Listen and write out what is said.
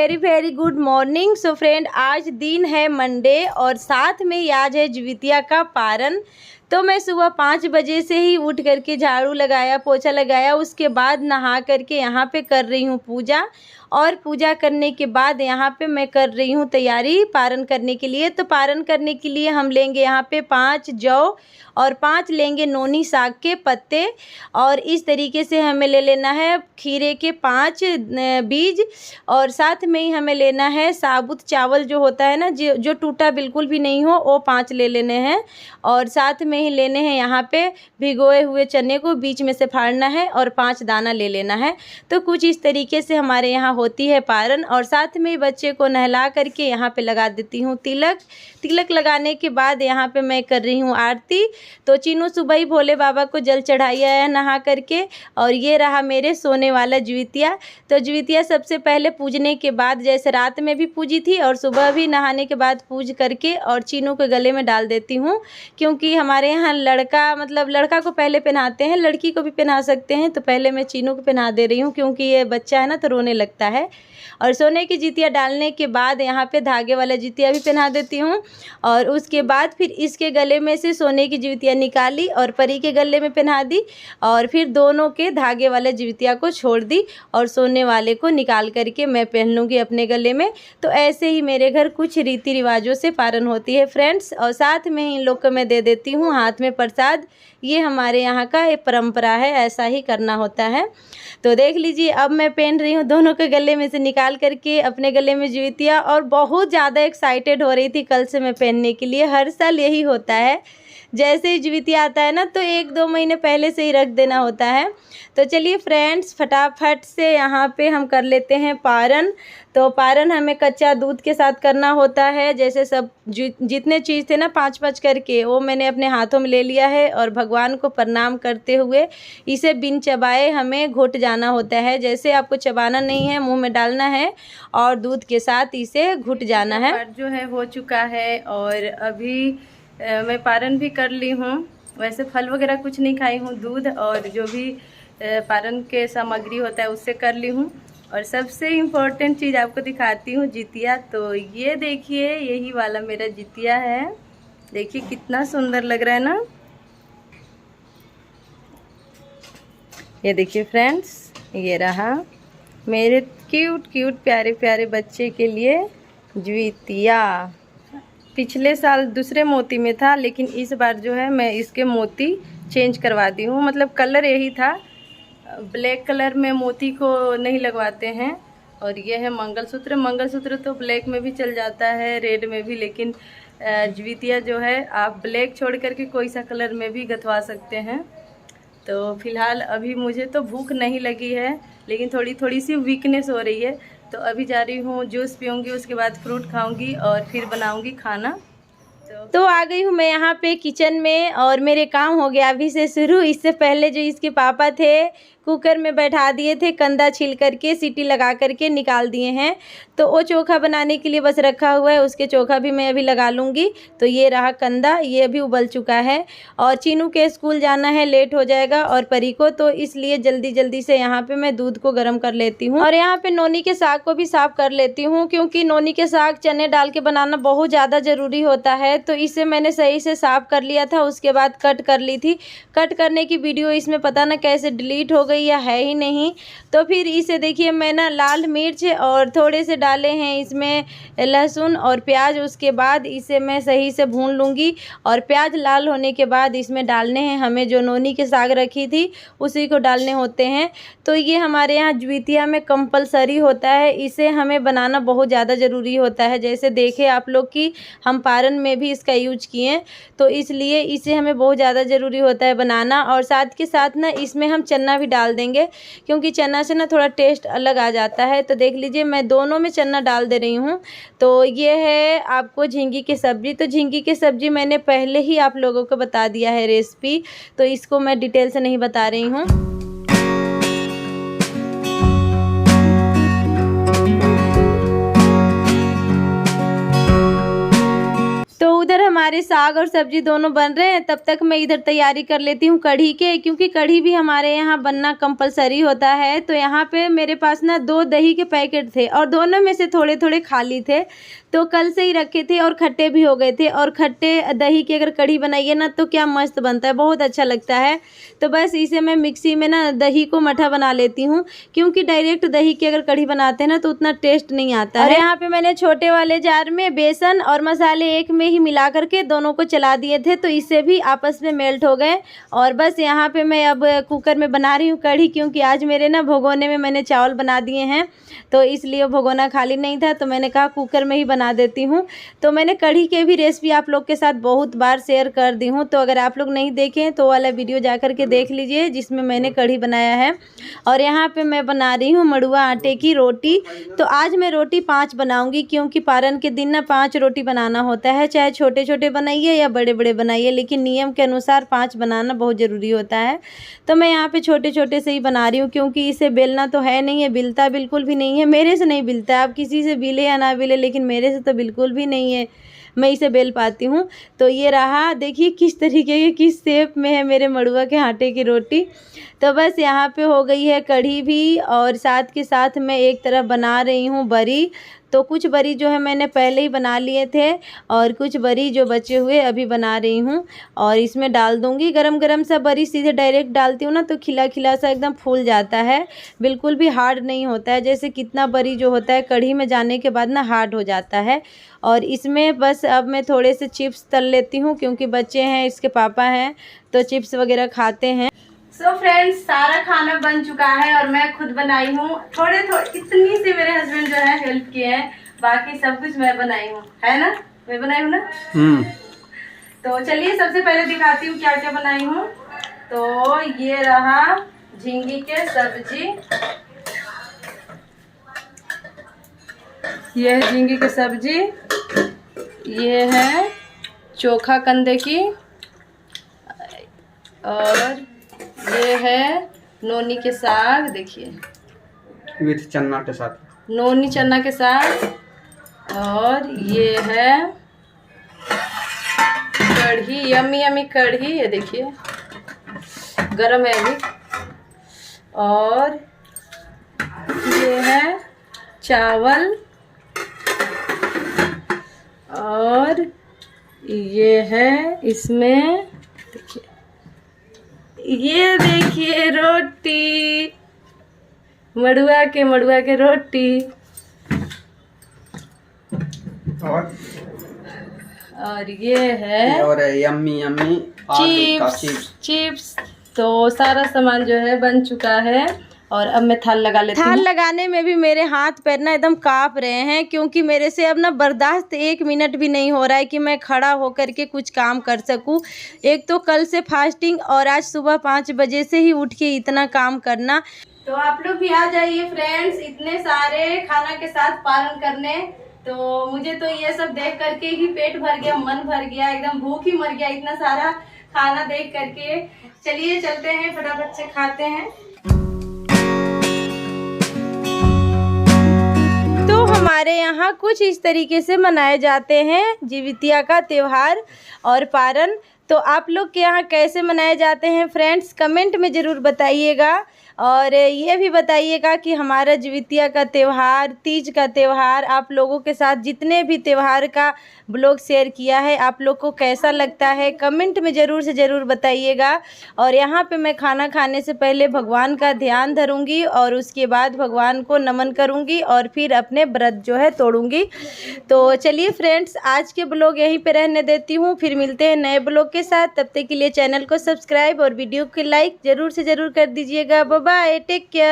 Very very good morning. So friend, आज दिन है मंडे और साथ में आज है ज्वितिया का पारण। तो मैं सुबह 5 बजे से ही उठ करके झाड़ू लगाया, पोछा लगाया, उसके बाद नहा करके यहाँ पे कर रही हूँ पूजा। और पूजा करने के बाद यहाँ पे मैं कर रही हूँ तैयारी पारण करने के लिए। तो पारण करने के लिए हम लेंगे यहाँ पे 5 जौ और 5 लेंगे नोनी साग के पत्ते। और इस तरीके से हमें ले लेना है खीरे के 5 बीज। और साथ में ही हमें लेना है साबुत चावल जो होता है ना, जो टूटा बिल्कुल भी नहीं हो, वो 5 ले लेने हैं। और साथ में ही लेने हैं यहाँ पे भिगोए हुए चने को बीच में से फाड़ना है और 5 दाना ले लेना है। तो कुछ इस तरीके से हमारे यहाँ होती है पारण। और साथ में बच्चे को नहला करके यहाँ पे लगा देती हूँ तिलक। तिलक लगाने के बाद यहाँ पे मैं कर रही हूँ आरती। तो चीनू सुबह ही भोले बाबा को जल चढ़ाया है नहा करके। और ये रहा मेरे सोने वाला ज्वितिया। तो ज्वितिया सबसे पहले पूजने के बाद, जैसे रात में भी पूजी थी और सुबह भी नहाने के बाद पूज करके और चीनू के गले में डाल देती हूँ। क्योंकि हमारे यहाँ लड़का को पहले पहनाते हैं, लड़की को भी पहना सकते हैं। तो पहले मैं चीनू को पहना दे रही हूँ क्योंकि ये बच्चा है ना तो रोने लगता है। और सोने की जितिया डालने के बाद यहाँ पे धागे वाला जितिया भी पहना देती हूँ। और उसके बाद फिर इसके गले में से सोने की जितिया निकाली और परी के गले में पहना दी। और फिर दोनों के धागे वाले जितिया को छोड़ दी और सोने वाले को निकाल करके मैं पहन लूँगी अपने गले में। तो ऐसे ही मेरे घर कुछ रीति रिवाजों से पारण होती है फ्रेंड्स। और साथ में ही इन लोग को मैं दे देती हूँ हाथ में प्रसाद। ये हमारे यहाँ का एक परंपरा है, ऐसा ही करना होता है। तो देख लीजिए, अब मैं पहन रही हूँ दोनों के गले में से निकाल करके अपने गले में ज्वितिया। और बहुत ज़्यादा एक्साइटेड हो रही थी कल से मैं पहनने के लिए। हर साल यही होता है, जैसे ही ज्वितिया आता है ना तो 1-2 महीने पहले से ही रख देना होता है। तो चलिए फ्रेंड्स, फटाफट से यहाँ पे हम कर लेते हैं पारण। तो पारण हमें कच्चा दूध के साथ करना होता है। जैसे सब जितने चीज़ थे ना 5-5 करके, वो मैंने अपने हाथों में ले लिया है। और भगवान को प्रणाम करते हुए इसे बिन चबाए हमें घोट जाना होता है। जैसे आपको चबाना नहीं है, मुंह में डालना है और दूध के साथ इसे घुट जाना है। जो है हो चुका है और अभी मैं पारण भी कर ली हूँ। वैसे फल वगैरह कुछ नहीं खाई हूँ, दूध और जो भी पारण के सामग्री होता है उससे कर ली हूँ। और सबसे इम्पोर्टेंट चीज़ आपको दिखाती हूँ, जितिया। तो ये देखिए, यही वाला मेरा जितिया है। देखिए कितना सुंदर लग रहा है ना। ये देखिए फ्रेंड्स, ये रहा मेरे क्यूट क्यूट प्यारे प्यारे बच्चे के लिए ज्वितिया। पिछले साल दूसरे मोती में था, लेकिन इस बार जो है मैं इसके मोती चेंज करवा दी हूँ। मतलब कलर यही था, ब्लैक कलर में मोती को नहीं लगवाते हैं। और ये है मंगलसूत्र। मंगलसूत्र तो ब्लैक में भी चल जाता है, रेड में भी, लेकिन ज्वितिया जो है आप ब्लैक छोड़ करके कोई सा कलर में भी गथवा सकते हैं। तो फिलहाल अभी मुझे तो भूख नहीं लगी है, लेकिन थोड़ी थोड़ी सी वीकनेस हो रही है। तो अभी जा रही हूँ, जूस पीऊँगी, उसके बाद फ्रूट खाऊँगी और फिर बनाऊँगी खाना। तो आ गई हूँ मैं यहाँ पे किचन में और मेरे काम हो गया अभी से शुरू। इससे पहले जो इसके पापा थे कुकर में बैठा दिए थे, कंदा छील करके सीटी लगा करके निकाल दिए हैं। तो वो चोखा बनाने के लिए बस रखा हुआ है, उसके चोखा भी मैं अभी लगा लूँगी। तो ये रहा कंदा, ये भी उबल चुका है। और चीनू के स्कूल जाना है, लेट हो जाएगा और परी को, तो इसलिए जल्दी जल्दी से यहाँ पे मैं दूध को गर्म कर लेती हूँ। और यहाँ पे नोनी के साग को भी साफ़ कर लेती हूँ, क्योंकि नोनी के साग चने डाल के बनाना बहुत ज़्यादा ज़रूरी होता है। तो इसे मैंने सही से साफ़ कर लिया था, उसके बाद कट कर ली थी। कट करने की वीडियो इसमें पता ना कैसे डिलीट हो गई या है ही नहीं। तो फिर इसे देखिए, मैं ना लाल मिर्च और थोड़े से डाले हैं इसमें लहसुन और प्याज। उसके बाद इसे मैं सही से भून लूँगी और प्याज लाल होने के बाद इसमें डालने हैं हमें जो नोनी के साग रखी थी उसी को डालने होते हैं। तो ये हमारे यहाँ ज्वितिया में कंपलसरी होता है, इसे हमें बनाना बहुत ज़्यादा ज़रूरी होता है। जैसे देखे आप लोग कि हम पारण में भी इसका यूज किए, तो इसलिए इसे हमें बहुत ज़्यादा ज़रूरी होता है बनाना। और साथ के साथ ना इसमें हम चना भी डाल देंगे, क्योंकि चना से ना थोड़ा टेस्ट अलग आ जाता है। तो देख लीजिए, मैं दोनों में चना डाल दे रही हूँ। तो ये है आपको झींगी की सब्ज़ी। तो झींगी की सब्ज़ी मैंने पहले ही आप लोगों को बता दिया है रेसिपी, तो इसको मैं डिटेल से नहीं बता रही हूँ। हमारे साग और सब्जी दोनों बन रहे हैं, तब तक मैं इधर तैयारी कर लेती हूँ कढ़ी के, क्योंकि कढ़ी भी हमारे यहाँ बनना कंपलसरी होता है। तो यहाँ पे मेरे पास ना 2 दही के पैकेट थे और दोनों में से थोड़े थोड़े खाली थे, तो कल से ही रखे थे और खट्टे भी हो गए थे। और खट्टे दही की अगर कढ़ी बनाइए ना तो क्या मस्त बनता है, बहुत अच्छा लगता है। तो बस इसे मैं मिक्सी में ना दही को मठा बना लेती हूँ, क्योंकि डायरेक्ट दही की अगर कढ़ी बनाते हैं ना तो उतना टेस्ट नहीं आता है। यहाँ पे मैंने छोटे वाले जार में बेसन और मसाले एक में ही मिला करके दोनों को चला दिए थे, तो इससे भी आपस में मेल्ट हो गए। और बस यहाँ पे मैं अब कुकर में बना रही हूँ कढ़ी, क्योंकि आज मेरे ना भगोने में मैंने चावल बना दिए हैं, तो इसलिए भगोना खाली नहीं था, तो मैंने कहा कुकर में ही बना देती हूँ। तो मैंने कढ़ी के भी रेसिपी आप लोग के साथ बहुत बार शेयर कर दी हूँ, तो अगर आप लोग नहीं देखें तो वाला वीडियो जा कर के देख लीजिए जिसमें मैंने कढ़ी बनाया है। और यहाँ पे मैं बना रही हूँ मड़ुआ आटे की रोटी। तो आज मैं रोटी 5 बनाऊँगी, क्योंकि पारन के दिन ना 5 रोटी बनाना होता है, चाहे छोटे छोटे बनाइए या बड़े बड़े बनाइए, लेकिन नियम के अनुसार 5 बनाना बहुत ज़रूरी होता है। तो मैं यहाँ पे छोटे छोटे से ही बना रही हूँ, क्योंकि इसे बेलना तो है नहीं है, बिलता बिल्कुल भी नहीं है, मेरे से नहीं बिलता है। आप किसी से बिले या ना बिले, लेकिन मेरे से तो बिल्कुल भी नहीं है, मैं इसे बेल पाती हूँ। तो ये रहा, देखिए किस तरीके के किस शेप में है मेरे मड़ुआ के आटे की रोटी। तो बस यहाँ पे हो गई है कढ़ी भी, और साथ के साथ मैं एक तरफ बना रही हूँ बरी। तो कुछ बरी जो है मैंने पहले ही बना लिए थे, और कुछ बरी जो बचे हुए अभी बना रही हूँ, और इसमें डाल दूँगी। गरम गरम सा बरी सीधे डायरेक्ट डालती हूँ ना तो खिला खिला सा एकदम फूल जाता है, बिल्कुल भी हार्ड नहीं होता है। जैसे कितना बरी जो होता है कढ़ी में जाने के बाद ना हार्ड हो जाता है। और इसमें बस अब मैं थोड़े से चिप्स तल लेती हूँ, क्योंकि बच्चे हैं, इसके पापा हैं, तो चिप्स वगैरह खाते हैं। सो फ्रेंड्स, सारा खाना बन चुका है और मैं खुद बनाई हूँ। थोड़े इतनी सी मेरे हस्बैंड जो है हेल्प किए हैं, बाकी सब कुछ मैं बनाई हूँ, है ना? मैं बनाई हूँ ना? तो चलिए सबसे पहले दिखाती हूँ क्या क्या बनाई हूँ। तो ये रहा झींगी के सब्जी, ये है झींगी की सब्जी, ये है चोखा कंदे की, और ये है नोनी के साग, देखिए विथ चना के साथ, नोनी चना के साथ। और ये है कढ़ी, यमी यमी कढ़ी, ये देखिए गरम है अभी। और ये है चावल, और ये है इसमें देखिए, ये देखिए रोटी, मड़ुआ के रोटी, और ये है और यम्मी यम्मी चिप्स। तो सारा सामान जो है बन चुका है, और अब मैं थाल लगा लेती हूँ। थाल लगाने में भी मेरे हाथ पैर ना एकदम काँप रहे हैं, क्योंकि मेरे से अब ना बर्दाश्त 1 मिनट भी नहीं हो रहा है कि मैं खड़ा होकर के कुछ काम कर सकूँ। एक तो कल से फास्टिंग, और आज सुबह 5 बजे से ही उठ के इतना काम करना। तो आप लोग भी आ जाइए फ्रेंड्स, इतने सारे खाना के साथ पालन करने। तो मुझे तो ये सब देख करके ही पेट भर गया, मन भर गया, एकदम भूख ही मर गया इतना सारा खाना देख करके। चलिए चलते हैं, फटाफट से खाते हैं। तो हमारे यहाँ कुछ इस तरीके से मनाए जाते हैं जिवितिया का त्यौहार और पारन। तो आप लोग के यहाँ कैसे मनाए जाते हैं फ्रेंड्स, कमेंट में ज़रूर बताइएगा। और ये भी बताइएगा कि हमारा जिवितिया का त्यौहार, तीज का त्यौहार, आप लोगों के साथ जितने भी त्यौहार का ब्लॉग शेयर किया है, आप लोग को कैसा लगता है कमेंट में ज़रूर से ज़रूर बताइएगा। और यहाँ पे मैं खाना खाने से पहले भगवान का ध्यान धरूँगी, और उसके बाद भगवान को नमन करूँगी, और फिर अपने व्रत जो है तोड़ूँगी। तो चलिए फ्रेंड्स, आज के ब्लॉग यहीं पे रहने देती हूँ, फिर मिलते हैं नए ब्लॉग के साथ। तब तक के लिए चैनल को सब्सक्राइब और वीडियो को लाइक ज़रूर से ज़रूर कर दीजिएगा। Bye, take care.